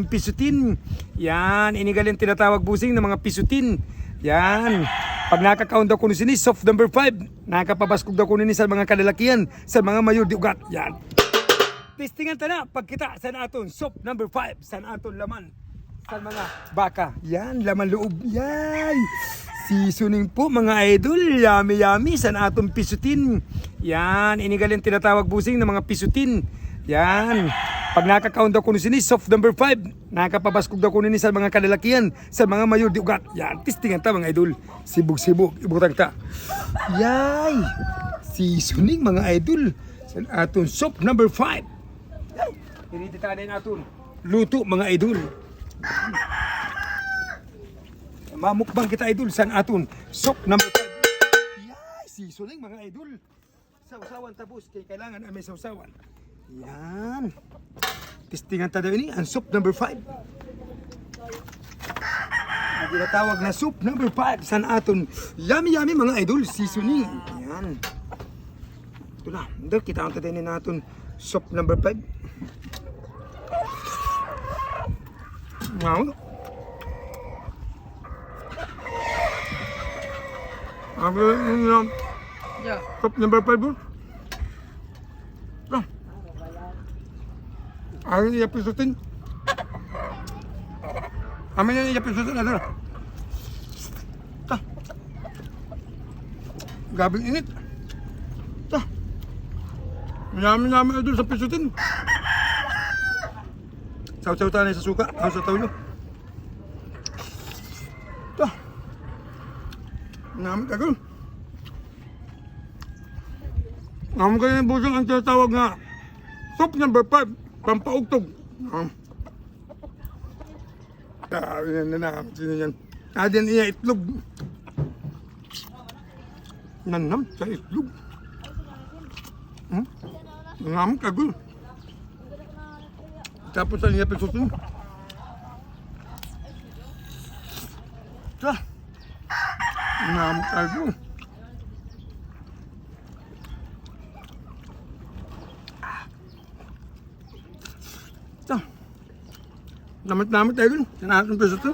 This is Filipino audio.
Pisutin. Yan, inigal yung tinatawag busing ng mga pisutin. Yan. Pag nakaka-count daw ko ni soft number 5, nakapabaskog daw ko ni sa mga kalalakihan, sa mga mayor di ugat. Yan. Testingan ta na pagkita sa aton soft number 5, sa aton laman sa mga baka. Yan, laman loob. Yan. Seasoning po mga idol, yummy sa aton pisutin. Yan, inigal yung tinatawag busing ng mga pisutin. Yan. Pag nakaka-count daw ko ni soft number 5, nakapabaskog daw ko ni sa mga kalalakihan, sa mga mayor di ugat. Yan, testingan ta mga idol. Sibog-sibog, ibutang ta. Yay! Seasoning mga idol sa aton soft number 5. Yan, hinititanin aton luto mga idol. Mamukbang kita idol sa aton soft number 5. Yay! Seasoning mga idol. Sausawan tapos kay kailangan may sausawan. Yan. Testingan tayo ini ang soup number 5. Ang tinatawag na soup number 5 sa aton yummy mga idol seasoning. Yan. Ito na. Ito kita ang tayo natin soup number 5. Wow. Ang soup number 5 Amin niya pisutin. Amin niya pisutin. Ano na? Gabing init. Namin doon sa pisutin. Saw-saw tayo sa suka. Ang sa tawlo. Namin kagul. Namin kayo yung busang ang tinatawag nga soup number 5. Pampaugtog. Yan na. Sino yan? Adyan iya itlog. Nanam sa itlog. Ngam kagul. Tapos ang iya pisutin. Ngam kagul. Namit tayo dun. Sinahat ng peso to.